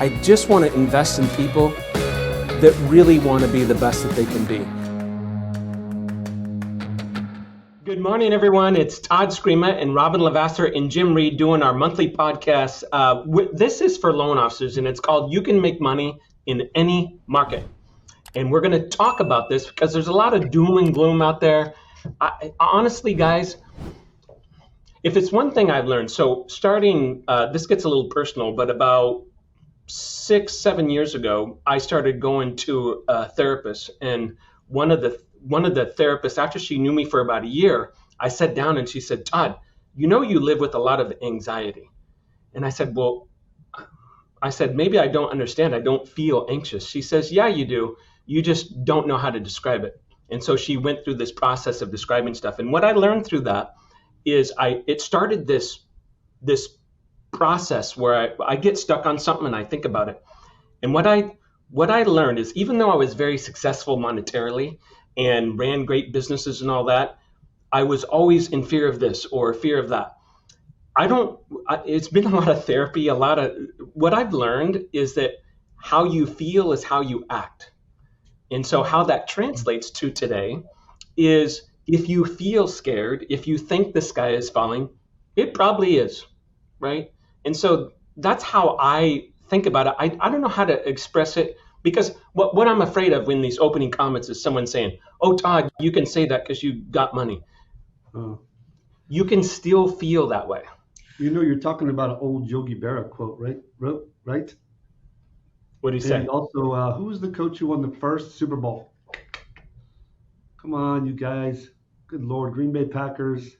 I just want to invest in people that really want to be the best that they can be. Good morning, everyone. It's Todd Scrima and Robyn, LaVassaur, and Jim Reed doing our monthly podcast. This is for loan officers, and it's called You Can Make Money in Any Market. And we're going to talk about this because there's a lot of doom and gloom out there. Honestly, guys, if it's one thing I've learned, so starting, this gets a little personal, but about 6-7 years ago, I started going to a therapist, and one of the therapists, after she knew me for about a year, I sat down and she said, Todd, you know you live with a lot of anxiety. And I said, maybe I don't understand. I don't feel anxious. She says, yeah, you do. You just don't know how to describe it. And so she went through this process of describing stuff. And what I learned through that is it started this process where I get stuck on something and I think about it. And what I learned is, even though I was very successful monetarily and ran great businesses and all that, I was always in fear of this or fear of that. It's been a lot of therapy, what I've learned is that how you feel is how you act. And so how that translates to today is, if you feel scared, if you think the sky is falling, it probably is, right? And so that's how I think about it. I don't know how to express it, because what I'm afraid of in these opening comments is someone saying, oh, Todd, you can say that because you got money. You can still feel that way. You know, you're talking about an old Yogi Berra quote, right? Right? What do you say? And also, who was the coach who won the first Super Bowl? Come on, you guys. Good Lord, Green Bay Packers.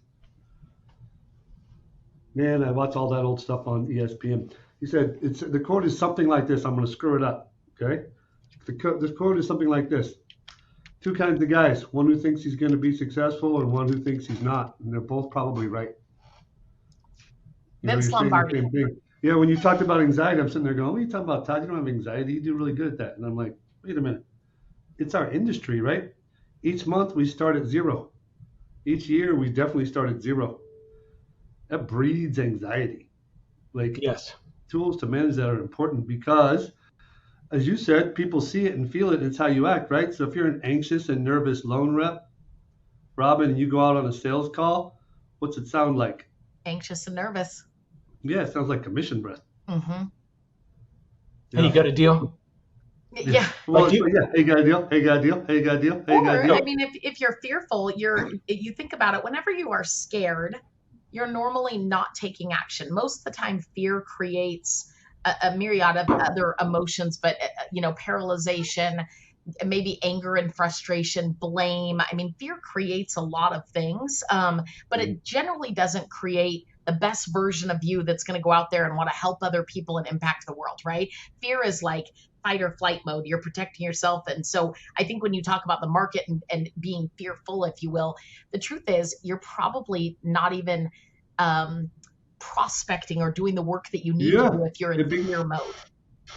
Man, I watch all that old stuff on ESPN. He said, the quote is something like this. I'm going to screw it up, okay? This quote is something like this. Two kinds of guys, one who thinks he's going to be successful and one who thinks he's not. And they're both probably right. Vince Lombardi. Yeah, when you talked about anxiety, I'm sitting there going, what are you talking about, Todd? You don't have anxiety. You do really good at that. And I'm like, wait a minute. It's our industry, right? Each month we start at zero. Each year we definitely start at zero. That breeds anxiety. Yes. Tools to manage that are important because, as you said, people see it and feel it, and it's how you act, right? So if you're an anxious and nervous loan rep, Robyn, and you go out on a sales call, what's it sound like? Anxious and nervous. Yeah, it sounds like commission breath. Mm-hmm. Hey, you got a deal? Yeah. Well, yeah. Hey, got a deal? Hey, got a deal? Hey, got a deal? Hey, got a deal? I mean, if you're fearful, you think about it. Whenever you are scared, you're normally not taking action. Most of the time, fear creates a myriad of other emotions, but paralyzation, maybe anger and frustration, blame. I mean, fear creates a lot of things, but it generally doesn't create the best version of you that's going to go out there and want to help other people and impact the world, right? Fear is like fight or flight mode. You're protecting yourself. And so I think when you talk about the market and being fearful, if you will, the truth is you're probably not even prospecting or doing the work that you need to do if you're in fear mode.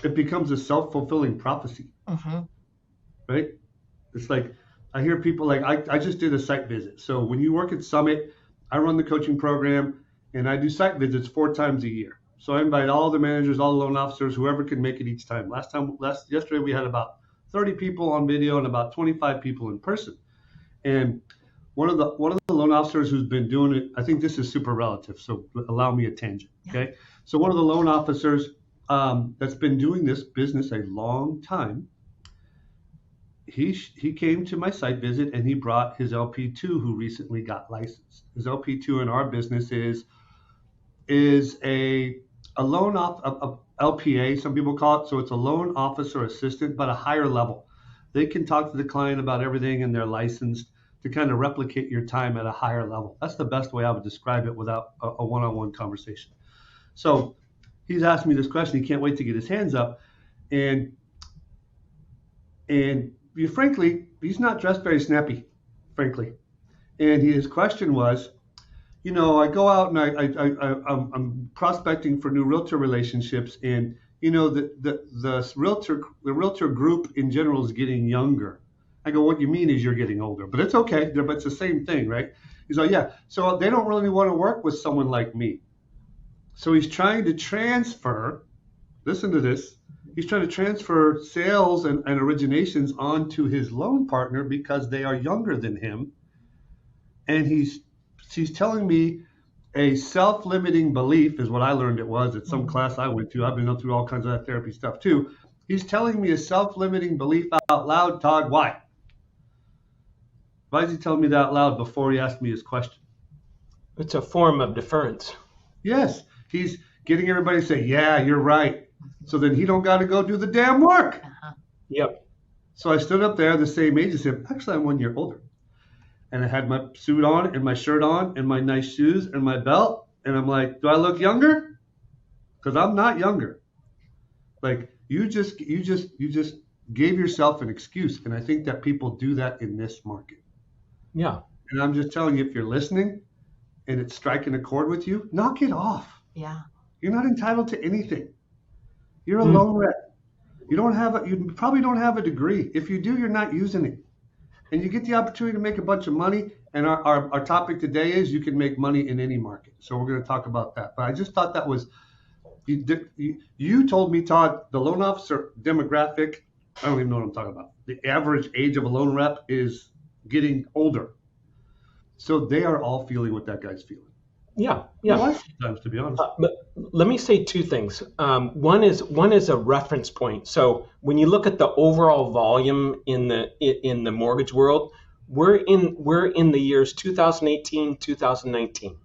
It becomes a self-fulfilling prophecy, right? It's like, I hear people like, I just did a site visit. So when you work at Summit, I run the coaching program and I do site visits 4 times a year. So I invite all the managers, all the loan officers, whoever can make it each time. Yesterday we had about 30 people on video and about 25 people in person. And one of the loan officers who's been doing it, I think this is super relative, so allow me a tangent, okay? So one of the loan officers that's been doing this business a long time, he came to my site visit and he brought his LP2 who recently got licensed. His LP2 in our business is a loan LPA, some people call it. So it's a loan officer assistant, but a higher level. They can talk to the client about everything and they're licensed to kind of replicate your time at a higher level. That's the best way I would describe it without a one-on-one conversation. So he's asked me this question. He can't wait to get his hands up. And frankly, he's not dressed very snappy, frankly. And his question was, I go out and I'm prospecting for new realtor relationships, and the realtor group in general is getting younger. I go, what you mean is you're getting older, but it's okay. But it's the same thing, right? He's like, yeah. So they don't really want to work with someone like me. So he's trying to transfer listen to this. He's trying to transfer sales and originations onto his loan partner because they are younger than him. And she's telling me a self-limiting belief is what I learned it was at some class I went to. I've been through all kinds of that therapy stuff too. He's telling me a self-limiting belief out loud. Todd, why? Why is he telling me that out loud before he asked me his question? It's a form of deference. Yes, he's getting everybody to say, yeah, you're right. So then he don't got to go do the damn work. Yep. So I stood up there the same age as him. Actually, I'm 1 year older. And I had my suit on and my shirt on and my nice shoes and my belt. And I'm like, do I look younger? Because I'm not younger. Like you just gave yourself an excuse. And I think that people do that in this market. Yeah. And I'm just telling you, if you're listening and it's striking a chord with you, knock it off. Yeah. You're not entitled to anything. You're a loan rep. You probably don't have a degree. If you do, you're not using it. And you get the opportunity to make a bunch of money. And our topic today is you can make money in any market. So we're going to talk about that. But I just thought that was, you told me, Todd, the loan officer demographic, I don't even know what I'm talking about. The average age of a loan rep is getting older. So they are all feeling what that guy's feeling. Yeah. Sometimes, to be honest. But let me say two things. One is a reference point. So when you look at the overall volume in the mortgage world, we're in the years 2018, 2019.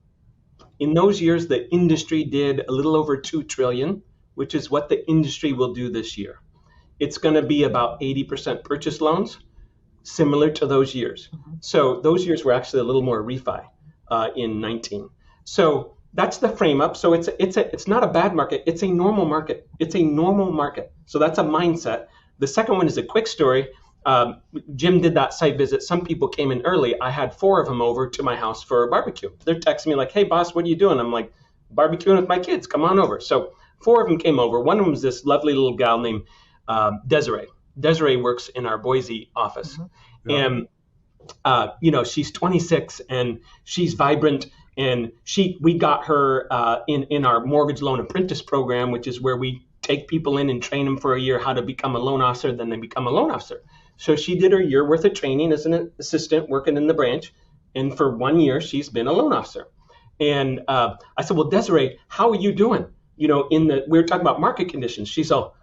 In those years, the industry did a little over $2 trillion, which is what the industry will do this year. It's going to be about 80% purchase loans, similar to those years. So those years were actually a little more refi in 19. So that's the frame up. So it's not a bad market. It's a normal market. It's a normal market. So that's a mindset. The second one is a quick story. Jim did that site visit. Some people came in early. I had 4 of them over to my house for a barbecue. They're texting me like, hey, boss, what are you doing? I'm like, barbecuing with my kids. Come on over. So 4 of them came over. One of them was this lovely little gal named Desiree. Desiree works in our Boise office. And, she's 26 and she's vibrant. And we got her in our mortgage loan apprentice program, which is where we take people in and train them for a year how to become a loan officer, then they become a loan officer. So she did her year worth of training as an assistant working in the branch. And for 1 year, she's been a loan officer. And I said, well, Desiree, how are you doing? We were talking about market conditions. She's all,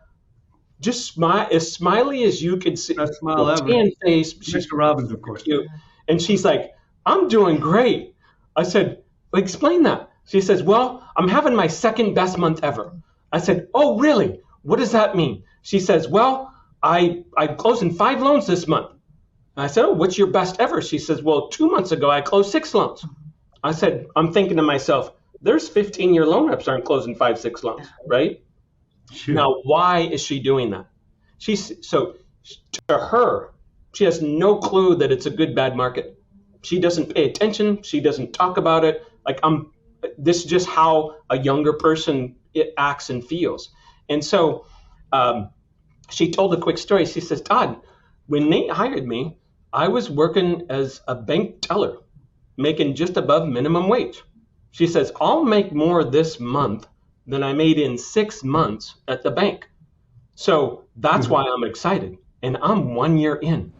just smile, as smiley as you could see. Best smile ever. Tan face. Mr. Robyn's, of course. Cute. And she's like, I'm doing great. I said, explain that. She says, well, I'm having my second best month ever. I said, oh, really? What does that mean? She says, well, I'm closing 5 loans this month. I said, oh, what's your best ever? She says, well, 2 months ago, I closed 6 loans. I said, I'm thinking to myself, there's 15-year loan reps aren't closing 5, 6 loans, right? Sure. Now, why is she doing that? To her, she has no clue that it's a good, bad market. She doesn't pay attention. She doesn't talk about it. This is just how a younger person acts and feels. And so she told a quick story. She says, Todd, when Nate hired me, I was working as a bank teller, making just above minimum wage. She says, I'll make more this month than I made in 6 months at the bank. So that's why I'm excited. And I'm 1 year in.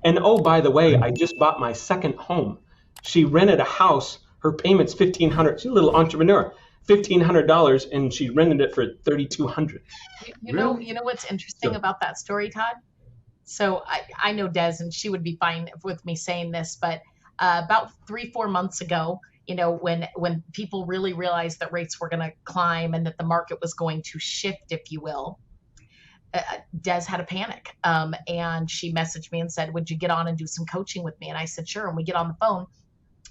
And oh, by the way, I just bought my second home. She rented a house. Her payment's $1,500. She's a little entrepreneur. $1,500, and she rented it for $3,200. You know what's interesting about that story, Todd? So I know Des, and she would be fine with me saying this, but about 3-4 months ago, when people really realized that rates were going to climb and that the market was going to shift, if you will, Des had a panic. And she messaged me and said, would you get on and do some coaching with me? And I said, sure. And we get on the phone.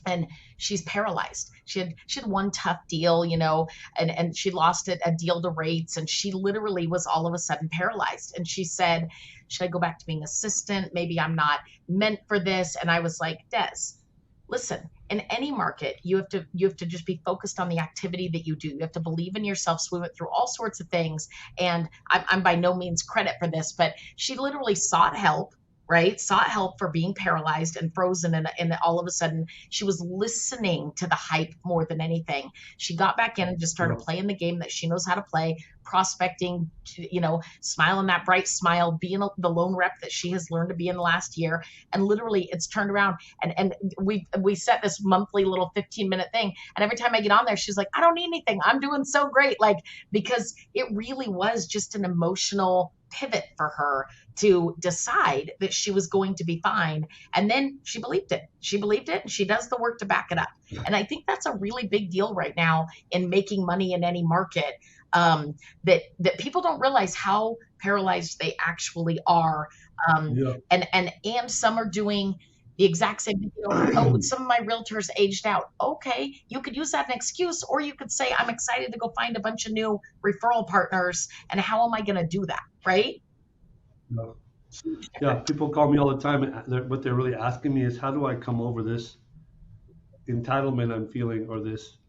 And she's paralyzed. She had one tough deal, and she lost a deal to rates, and she literally was all of a sudden paralyzed. And she said, should I go back to being assistant? Maybe I'm not meant for this. And I was like, Des, listen, in any market, you have to just be focused on the activity that you do. You have to believe in yourself. So we went through all sorts of things, and I'm by no means credit for this, but she literally sought help. right? Sought help for being paralyzed and frozen. And all of a sudden, she was listening to the hype more than anything. She got back in and just started playing the game that she knows how to play, prospecting, smiling that bright smile, being the lone rep that she has learned to be in the last year. And literally, it's turned around. And we set this monthly little 15-minute thing. And every time I get on there, she's like, I don't need anything. I'm doing so great. Like, because it really was just an emotional pivot for her to decide that she was going to be fine. And then she believed it. She believed it, and she does the work to back it up. And I think that's a really big deal right now in making money in any market, that people don't realize how paralyzed they actually are. And some are doing the exact same thing. Oh, some of my realtors aged out. Okay, you could use that as an excuse, or you could say, I'm excited to go find a bunch of new referral partners, and how am I going to do that, right? Yeah, people call me all the time, and what they're really asking me is, how do I come over this entitlement I'm feeling, or this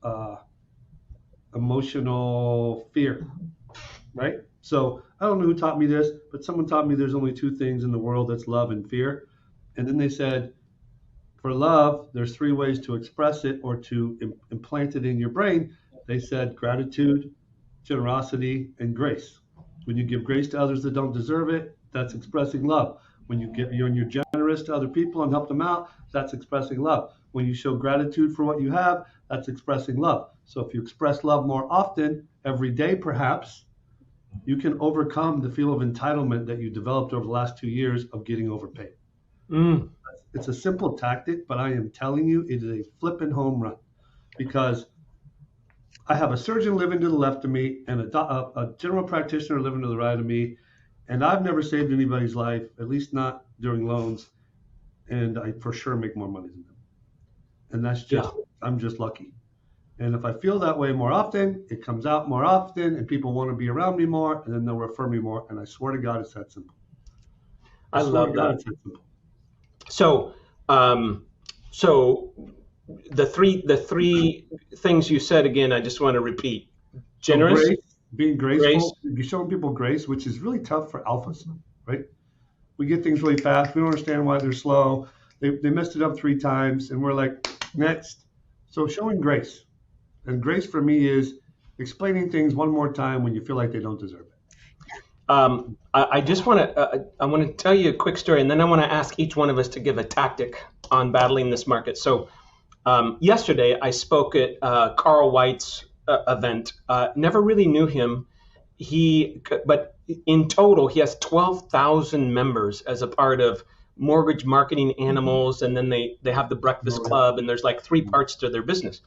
emotional fear, right? So I don't know who taught me this, but someone taught me there's only two things in the world, that's love and fear. And then they said, for love, there's three ways to express it or to implant it in your brain. They said gratitude, generosity, and grace. When you give grace to others that don't deserve it, that's expressing love. When you're generous to other people and help them out, that's expressing love. When you show gratitude for what you have, that's expressing love. So if you express love more often, every day perhaps, you can overcome the feel of entitlement that you developed over the last 2 years of getting overpaid. It's a simple tactic, but I am telling you, it is a flipping home run, because I have a surgeon living to the left of me and a general practitioner living to the right of me, and I've never saved anybody's life, at least not during loans, and I for sure make more money than them. And that's just, I'm just lucky. And if I feel that way more often, it comes out more often, and people want to be around me more, and then they'll refer me more, and I swear to God, it's that simple. I love that. It's that simple. So the three things you said again, I just want to repeat. Generous, so being graceful, you're showing people grace, which is really tough for alphas, right? We get things really fast. We don't understand why they're slow. They messed it up 3 times, and we're like, next. So showing grace. And grace for me is explaining things one more time when you feel like they don't deserve it. I just want to I want to tell you a quick story, and then I want to ask each one of us to give a tactic on battling this market. So yesterday I spoke at Carl White's event. Never really knew him. But in total he has 12,000 members as a part of Mortgage Marketing Animals, and then they have the Breakfast Club, and there's like 3 parts to their business.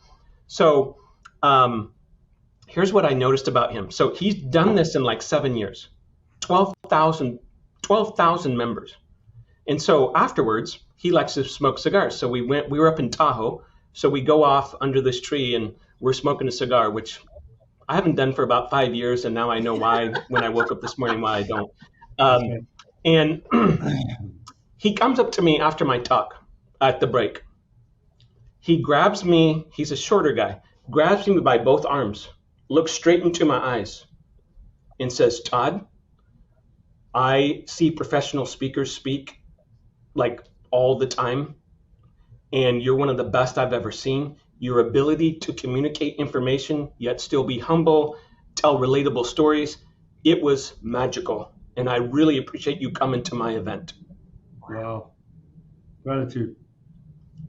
So here's what I noticed about him. So he's done this in like 7 years. 12,000 members. And so afterwards, he likes to smoke cigars. So we were up in Tahoe. So we go off under this tree and we're smoking a cigar, which I haven't done for about 5 years. And now I know why, when I woke up this morning, why I don't. And he comes up to me after my talk at the break. He grabs me, he's a shorter guy, grabs me by both arms, looks straight into my eyes and says, Todd, I see professional speakers speak like all the time, and you're one of the best I've ever seen. Your ability to communicate information, yet still be humble, tell relatable stories, it was magical. And I really appreciate you coming to my event. Wow. Gratitude.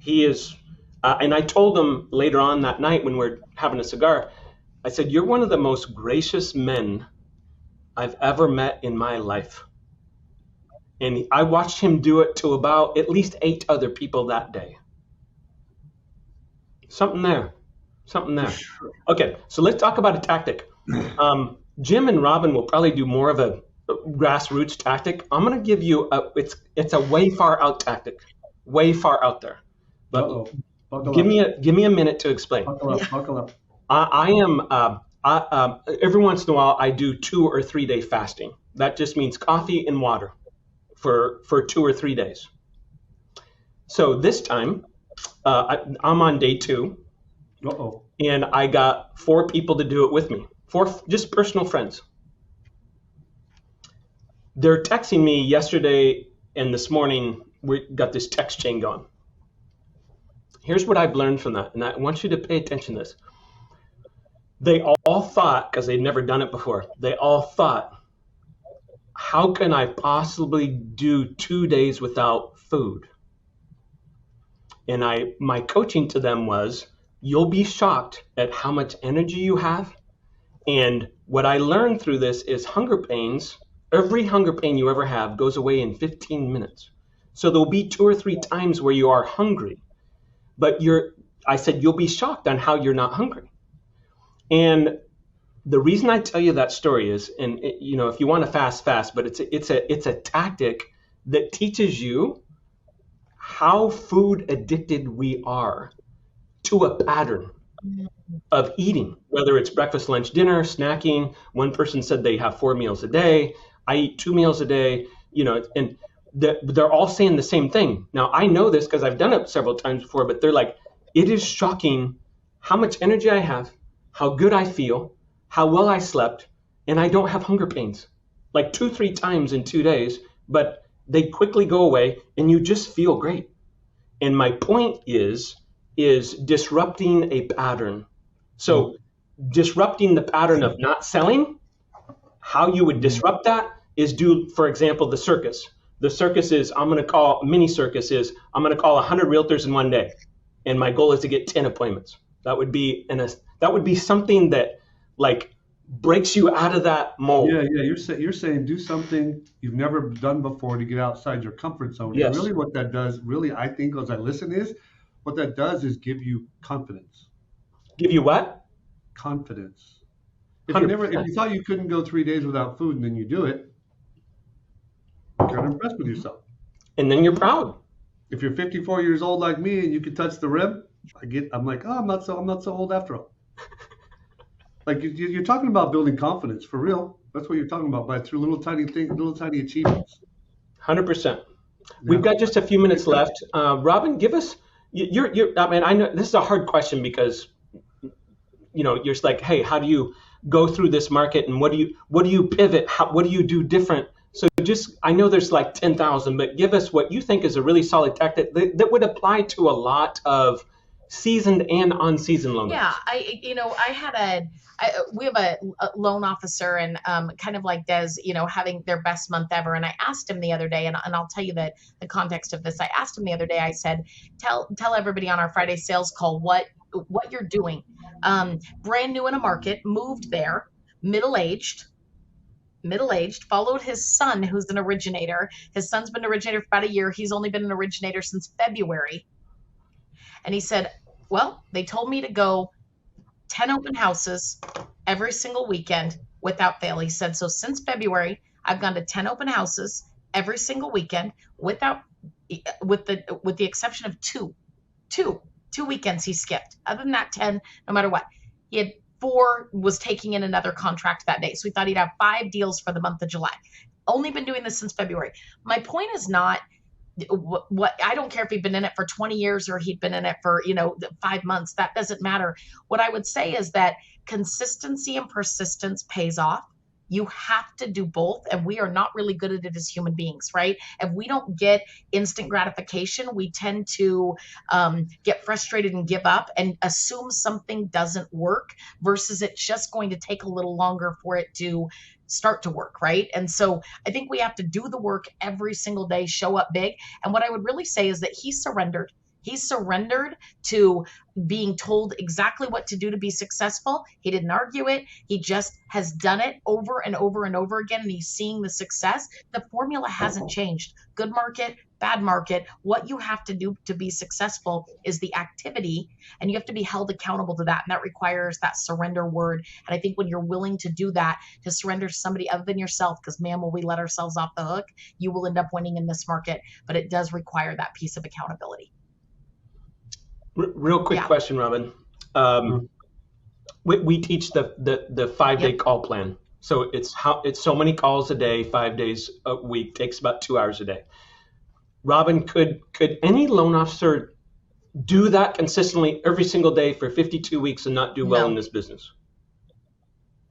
He is, and I told him later on that night when we're having a cigar, I said, you're one of the most gracious men I've ever met in my life. And I watched him do it to about at least 8 other people that day. Something there. Okay, so let's talk about a tactic. Jim and Robyn will probably do more of a grassroots tactic. I'm going to give you it's a way far out tactic, way far out there. But give me a minute to explain. Buckle up. I am every once in a while I do 2 or 3 day fasting. That just means coffee and water for 2 or 3 days. So this time I'm on day 2. And I got 4 people to do it with me. 4 just personal friends. They're texting me yesterday And this morning we got this text chain going. Here's what I've learned from that, and I want you to pay attention to this. They all thought, because they'd never done it before, they all thought, how can I possibly do 2 days without food? And my coaching to them was, you'll be shocked at how much energy you have. And what I learned through this is hunger pains, every hunger pain you ever have goes away in 15 minutes. So there'll be 2 or 3 times where you are hungry, but I said, you'll be shocked on how you're not hungry. And the reason I tell you that story is, and if you want to fast, but it's a tactic that teaches you how food addicted we are to a pattern of eating, whether it's breakfast, lunch, dinner, snacking. One person said they have 4 meals a day. I eat 2 meals a day, and they're all saying the same thing. Now, I know this because I've done it several times before, but they're like, it is shocking how much energy I have, how good I feel, how well I slept, and I don't have hunger pains, like 2-3 times in 2 days, but they quickly go away and you just feel great. And my point is disrupting a pattern. So disrupting the pattern of not selling, how you would disrupt that is do, for example, the circus. The circus is, mini circus is, I'm going to call 100 realtors in one day. And my goal is to get 10 appointments. That would be something that like breaks you out of that mold. Yeah. You're saying do something you've never done before to get outside your comfort zone. Yes. And really what that does, I think as I listen is, what that does is give you confidence. Give you what? Confidence. If you thought you couldn't go 3 days without food and then you do it, you're kind of impressed with yourself. And then you're proud. If you're 54 years old like me and you can touch the rim, I'm like, oh, I'm not so old after all. Like you're talking about building confidence for real. That's what you're talking about, by through little tiny things, little tiny achievements. 100%. Yeah. We've got just a few minutes left. Robyn, give us I know this is a hard question because you're just like, hey, how do you go through this market and what do you pivot? What do you do different? So I know there's like 10,000, but give us what you think is a really solid tactic that would apply to a lot of seasoned and unseasoned loan officers. Yeah, we have a loan officer and kind of like Des, having their best month ever. And I asked him the other day, and I'll tell you the context of this. I asked him the other day, I said, tell everybody on our Friday sales call what you're doing. Brand new in a market, moved there, middle-aged, followed his son, who's an originator. His son's been an originator for about a year. He's only been an originator since February. And he said, well, they told me to go 10 open houses every single weekend without fail. He said, so since February, I've gone to 10 open houses every single weekend with the exception of two weekends he skipped. Other than that, 10, no matter what. He had 4, was taking in another contract that day. So he thought he'd have 5 deals for the month of July. Only been doing this since February. My point is not what I don't care if he'd been in it for 20 years or he'd been in it for 5 months. That doesn't matter. What I would say is that consistency and persistence pays off. You have to do both, and we are not really good at it as human beings, right? If we don't get instant gratification, we tend to get frustrated and give up and assume something doesn't work versus it's just going to take a little longer for it to start to work, right? And so I think we have to do the work every single day, show up big. And what I would really say is that he surrendered. He surrendered to being told exactly what to do to be successful. He didn't argue it. He just has done it over and over and over again, and he's seeing the success. The formula hasn't changed. Good market, bad market. What you have to do to be successful is the activity, and you have to be held accountable to that, and that requires that surrender word. And I think when you're willing to do that, to surrender to somebody other than yourself, because man, will we let ourselves off the hook, you will end up winning in this market. But it does require that piece of accountability. Real quick question, Robyn. We teach the 5-day call plan. So it's so many calls a day, 5 days a week, takes about 2 hours a day. Robyn, could any loan officer do that consistently every single day for 52 weeks and not do well in this business?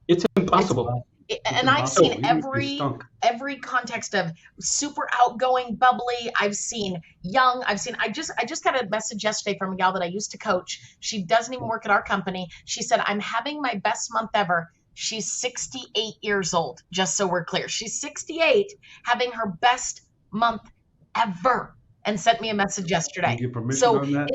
It's impossible. And I've seen every every context of super outgoing, bubbly. I've seen young. I just got a message yesterday from a gal that I used to coach. She doesn't even work at our company. She said, I'm having my best month ever. She's 68 years old, just so we're clear. She's 68, having her best month ever, and sent me a message yesterday. Give permission So on that?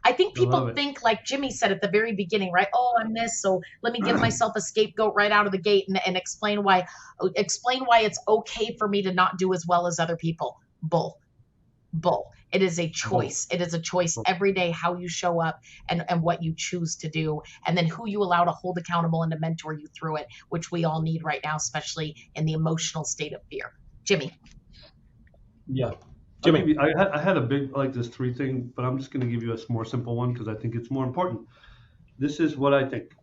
I think I love people it. think, like Jimmie said at the very beginning, right? Oh, I'm this, so let me give myself a scapegoat right out of the gate and explain why it's okay for me to not do as well as other people. Bull. It is a choice. It is a choice every day how you show up and what you choose to do, and then who you allow to hold accountable and to mentor you through it, which we all need right now, especially in the emotional state of fear. Jimmie. Yeah. Jimmie. I had a big, like this 3 thing, but I'm just going to give you a more simple one because I think it's more important. This is what I think.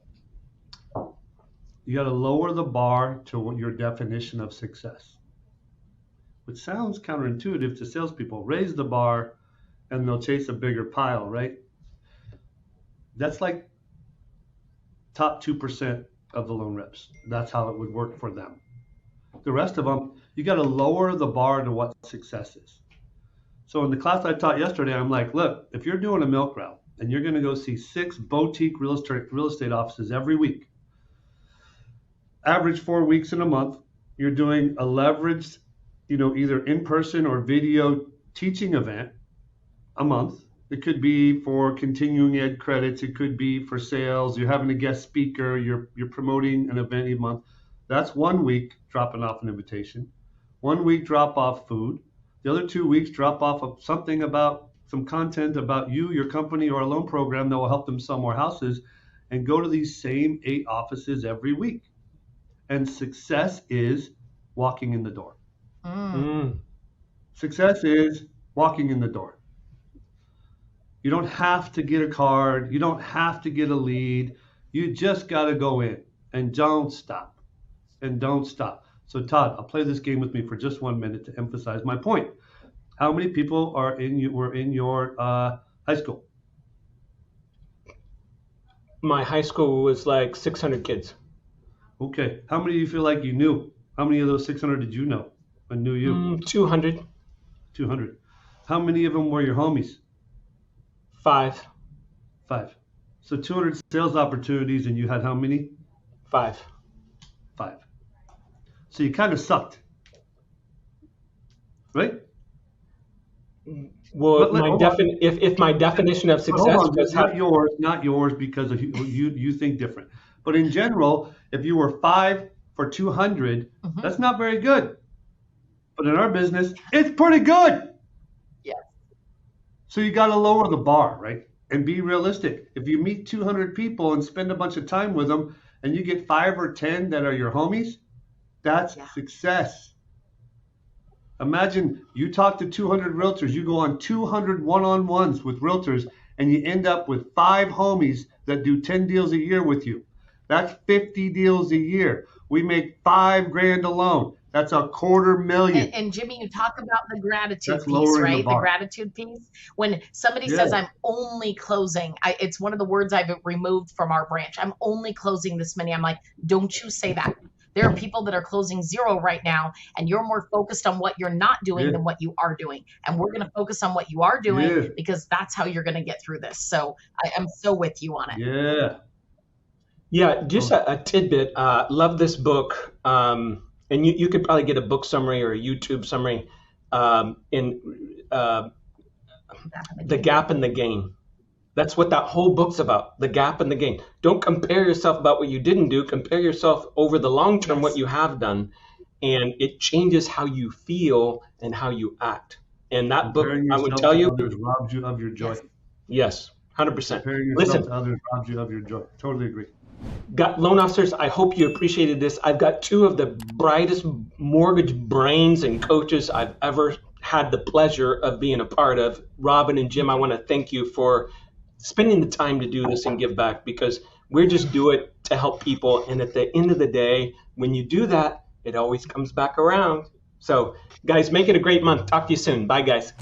You got to lower the bar to your definition of success, which sounds counterintuitive to salespeople. Raise the bar and they'll chase a bigger pile, right? That's like top 2% of the loan reps. That's how it would work for them. The rest of them, you got to lower the bar to what success is. So in the class I taught yesterday, I'm like, look, if you're doing a milk route and you're going to go see 6 boutique real estate offices every week, average 4 weeks in a month, you're doing a leveraged, either in-person or video teaching event a month. It could be for continuing ed credits. It could be for sales. You're having a guest speaker. You're promoting an event a month. That's 1 week dropping off an invitation. 1 week drop off food. The other 2 weeks drop off of something about some content about you, your company, or a loan program that will help them sell more houses, and go to these same 8 offices every week. And success is walking in the door. Success is walking in the door. You don't have to get a card. You don't have to get a lead. You just got to go in and don't stop. So Todd, I'll play this game with me for just 1 minute to emphasize my point. How many people were in your high school? My high school was like 600 kids. Okay. How many do you feel like you knew? How many of those 600 did you know and knew you? 200. 200. How many of them were your homies? 5. So 200 sales opportunities, and you had how many? 5. So you kind of sucked, right? Well, if my definition of success was not yours because of you think different. But in general, if you were 5 for 200, that's not very good. But in our business, it's pretty good. Yeah. So you got to lower the bar, right? And be realistic. If you meet 200 people and spend a bunch of time with them, and you get 5 or 10 that are your homies, that's success. Imagine you talk to 200 realtors, you go on 200 one-on-ones with realtors, and you end up with 5 homies that do 10 deals a year with you. That's 50 deals a year. We make $5,000 alone. That's $250,000. And Jimmie, you talk about the gratitude That's piece, right? the bar. The gratitude piece. When somebody says, I'm only closing, it's one of the words I've removed from our branch. I'm only closing this many. I'm like, don't you say that. There are people that are closing 0 right now, and you're more focused on what you're not doing than what you are doing. And we're going to focus on what you are doing because that's how you're going to get through this. So I'm so with you on it. Yeah, just a tidbit. Love this book. And you could probably get a book summary or a YouTube summary in The Gap and the Gain. That's what that whole book's about, the gap and the gain. Don't compare yourself about what you didn't do. Compare yourself over the long term, what you have done. And it changes how you feel and how you act. And that book, I would tell you, others robs you of your joy. Yes, 100%. Comparing yourself to others robs you of your joy. Totally agree. Got loan officers, I hope you appreciated this. I've got 2 of the brightest mortgage brains and coaches I've ever had the pleasure of being a part of. Robyn and Jim, I want to thank you for spending the time to do this and give back, because we just do it to help people. And at the end of the day, when you do that, it always comes back around. So guys, make it a great month. Talk to you soon. Bye guys.